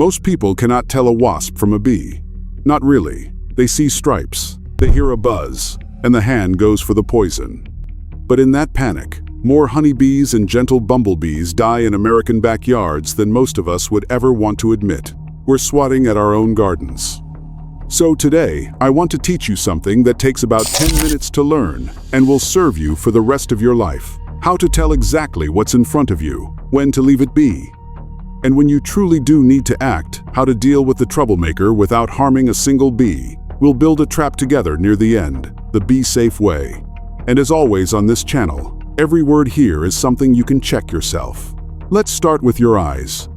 Most people cannot tell a wasp from a bee. Not really. They see stripes, they hear a buzz, and the hand goes for the poison. But in that panic, more honeybees and gentle bumblebees die in American backyards than most of us would ever want to admit. We're swatting at our own gardens. So today, I want to teach you something that takes about 10 minutes to learn and will serve you for the rest of your life. How to tell exactly what's in front of you, when to leave it be. And when you truly do need to act, how to deal with the troublemaker without harming a single bee. We'll build a trap together near the end, the bee-safe way. And as always on this channel, every word here is something you can check yourself. Let's start with your eyes.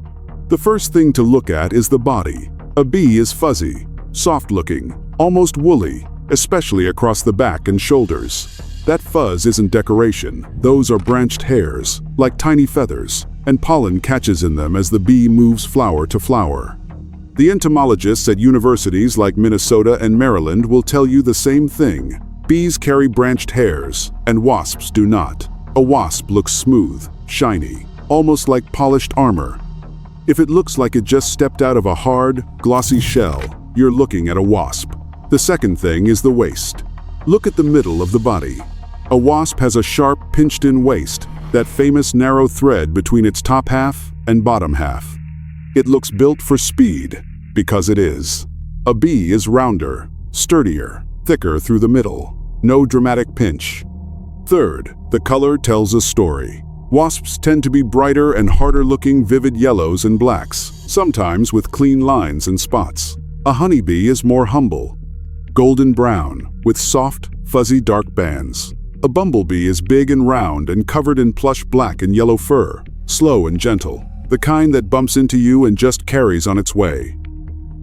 The first thing to look at is the body. A bee is fuzzy, soft-looking, almost woolly, especially across the back and shoulders. That fuzz isn't decoration. Those are branched hairs, like tiny feathers, and pollen catches in them as the bee moves flower to flower. The entomologists at universities like Minnesota and Maryland will tell you the same thing. Bees carry branched hairs, and wasps do not. A wasp looks smooth, shiny, almost like polished armor. If it looks like it just stepped out of a hard, glossy shell, you're looking at a wasp. The second thing is the waist. Look at the middle of the body. A wasp has a sharp, pinched-in waist, that famous narrow thread between its top half and bottom half. It looks built for speed, because it is. A bee is rounder, sturdier, thicker through the middle. No dramatic pinch. Third, the color tells a story. Wasps tend to be brighter and harder-looking vivid yellows and blacks, sometimes with clean lines and spots. A honeybee is more humble, golden brown, with soft, fuzzy dark bands. A bumblebee is big and round and covered in plush black and yellow fur, slow and gentle, the kind that bumps into you and just carries on its way.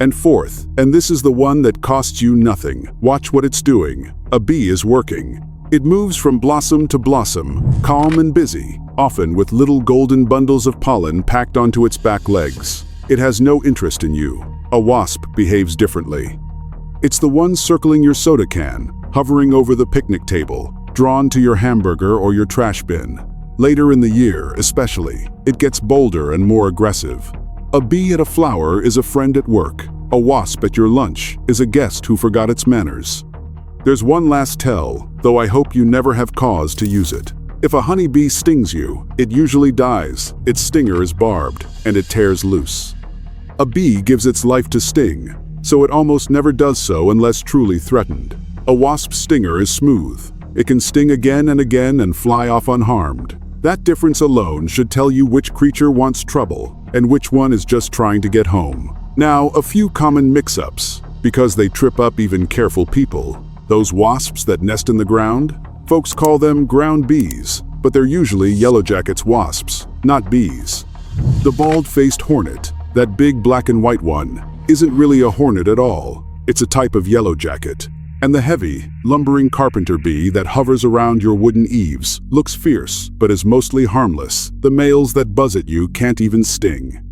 And fourth, and this is the one that costs you nothing, watch what it's doing. A bee is working. It moves from blossom to blossom, calm and busy, often with little golden bundles of pollen packed onto its back legs. It has no interest in you. A wasp behaves differently. It's the one circling your soda can, hovering over the picnic table, drawn to your hamburger or your trash bin. Later in the year, especially, it gets bolder and more aggressive. A bee at a flower is a friend at work. A wasp at your lunch is a guest who forgot its manners. There's one last tell, though I hope you never have cause to use it. If a honeybee stings you, it usually dies. Its stinger is barbed, and it tears loose. A bee gives its life to sting, so it almost never does so unless truly threatened. A wasp's stinger is smooth. It can sting again and again and fly off unharmed. That difference alone should tell you which creature wants trouble and which one is just trying to get home. Now, a few common mix-ups, because they trip up even careful people. Those wasps that nest in the ground? Folks call them ground bees, but they're usually yellowjackets wasps, not bees. The bald-faced hornet, that big black and white one, isn't really a hornet at all. It's a type of yellowjacket. And the heavy, lumbering carpenter bee that hovers around your wooden eaves looks fierce, but is mostly harmless. The males that buzz at you can't even sting.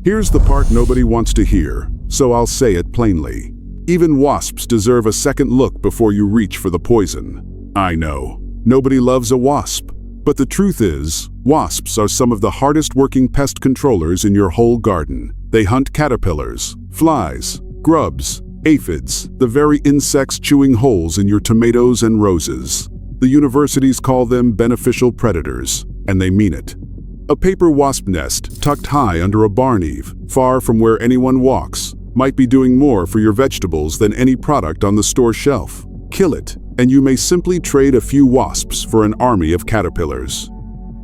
Here's the part nobody wants to hear, so I'll say it plainly. Even wasps deserve a second look before you reach for the poison. I know, nobody loves a wasp. But the truth is, wasps are some of the hardest working pest controllers in your whole garden. They hunt caterpillars, flies, grubs, aphids, the very insects chewing holes in your tomatoes and roses. The universities call them beneficial predators, and they mean it. A paper wasp nest tucked high under a barn eave, far from where anyone walks, might be doing more for your vegetables than any product on the store shelf. Kill it, and you may simply trade a few wasps for an army of caterpillars.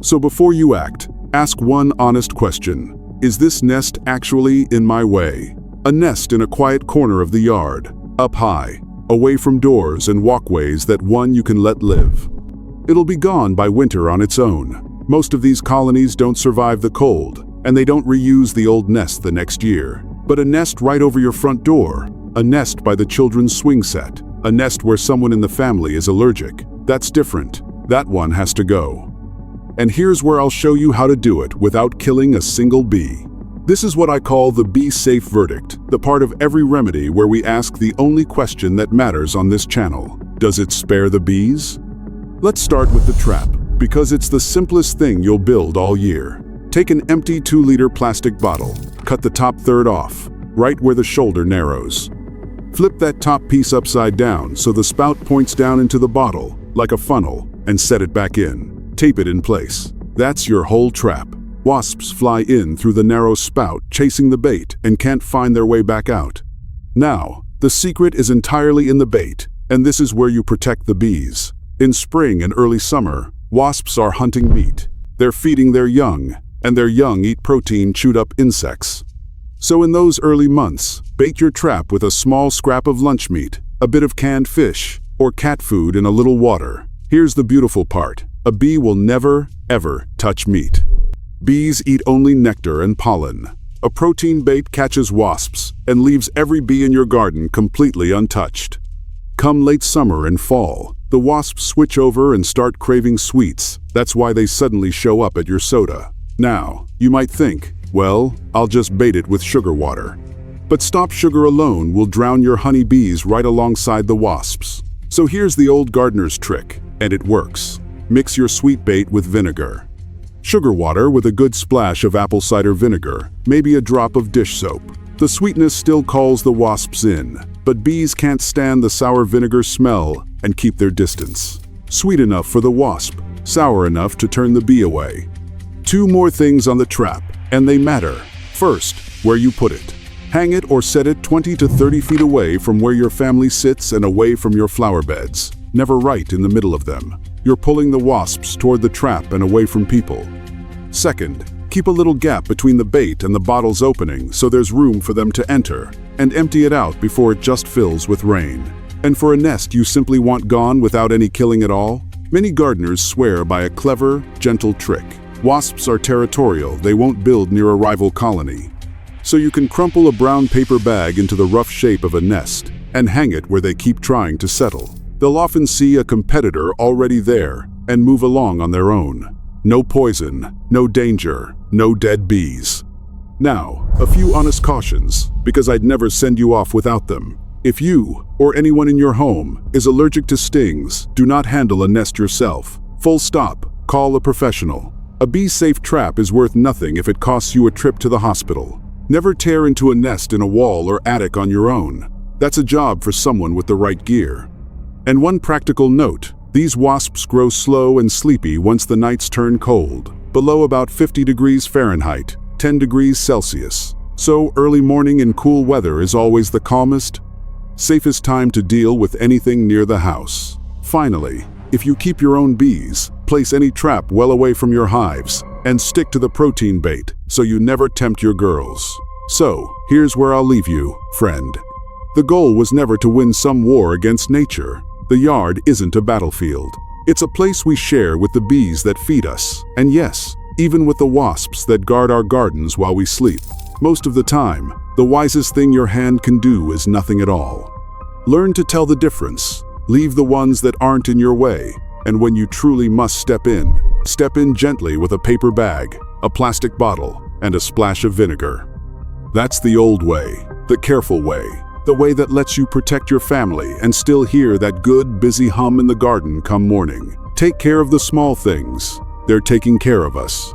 So before you act, ask one honest question. Is this nest actually in my way? A nest in a quiet corner of the yard, up high, away from doors and walkways that you can let live. It'll be gone by winter on its own. Most of these colonies don't survive the cold, and they don't reuse the old nest the next year. But a nest right over your front door, a nest by the children's swing set, a nest where someone in the family is allergic, that's different. That one has to go. And here's where I'll show you how to do it without killing a single bee. This is what I call the bee-safe verdict, the part of every remedy where we ask the only question that matters on this channel. Does it spare the bees? Let's start with the trap, because it's the simplest thing you'll build all year. Take an empty 2-liter plastic bottle. Cut the top third off, right where the shoulder narrows. Flip that top piece upside down so the spout points down into the bottle, like a funnel, and set it back in. Tape it in place. That's your whole trap. Wasps fly in through the narrow spout, chasing the bait, and can't find their way back out. Now, the secret is entirely in the bait, and this is where you protect the bees. In spring and early summer, wasps are hunting meat. They're feeding their young, and their young eat protein chewed up insects. So in those early months, bait your trap with a small scrap of lunch meat, a bit of canned fish, or cat food in a little water. Here's the beautiful part. A bee will never, ever touch meat. Bees eat only nectar and pollen. A protein bait catches wasps and leaves every bee in your garden completely untouched. Come late summer and fall, the wasps switch over and start craving sweets. That's why they suddenly show up at your soda. Now, you might think, well, I'll just bait it with sugar water. But stop sugar alone will drown your honey bees right alongside the wasps. So here's the old gardener's trick, and it works. Mix your sweet bait with vinegar. Sugar water with a good splash of apple cider vinegar, maybe a drop of dish soap. The sweetness still calls the wasps in, but bees can't stand the sour vinegar smell and keep their distance. Sweet enough for the wasp, sour enough to turn the bee away. 2 more things on the trap, and they matter. First, where you put it. Hang it or set it 20 to 30 feet away from where your family sits and away from your flower beds. Never right in the middle of them. You're pulling the wasps toward the trap and away from people. Second, keep a little gap between the bait and the bottle's opening so there's room for them to enter, and empty it out before it just fills with rain. And for a nest you simply want gone without any killing at all? Many gardeners swear by a clever, gentle trick. Wasps are territorial, they won't build near a rival colony. So you can crumple a brown paper bag into the rough shape of a nest and hang it where they keep trying to settle. They'll often see a competitor already there and move along on their own. No poison, no danger, no dead bees. Now, a few honest cautions, because I'd never send you off without them. If you, or anyone in your home, is allergic to stings, do not handle a nest yourself. Full stop. Call a professional. A bee-safe trap is worth nothing if it costs you a trip to the hospital. Never tear into a nest in a wall or attic on your own. That's a job for someone with the right gear. And one practical note, these wasps grow slow and sleepy once the nights turn cold, below about 50 degrees Fahrenheit, 10 degrees Celsius. So early morning in cool weather is always the calmest, safest time to deal with anything near the house. Finally, if you keep your own bees, place any trap well away from your hives, and stick to the protein bait so you never tempt your girls. So, here's where I'll leave you, friend. The goal was never to win some war against nature. The yard isn't a battlefield. It's a place we share with the bees that feed us, and yes, even with the wasps that guard our gardens while we sleep. Most of the time, the wisest thing your hand can do is nothing at all. Learn to tell the difference. Leave the ones that aren't in your way, and when you truly must step in gently with a paper bag, a plastic bottle, and a splash of vinegar. That's the old way, the careful way, the way that lets you protect your family and still hear that good, busy hum in the garden come morning. Take care of the small things. They're taking care of us.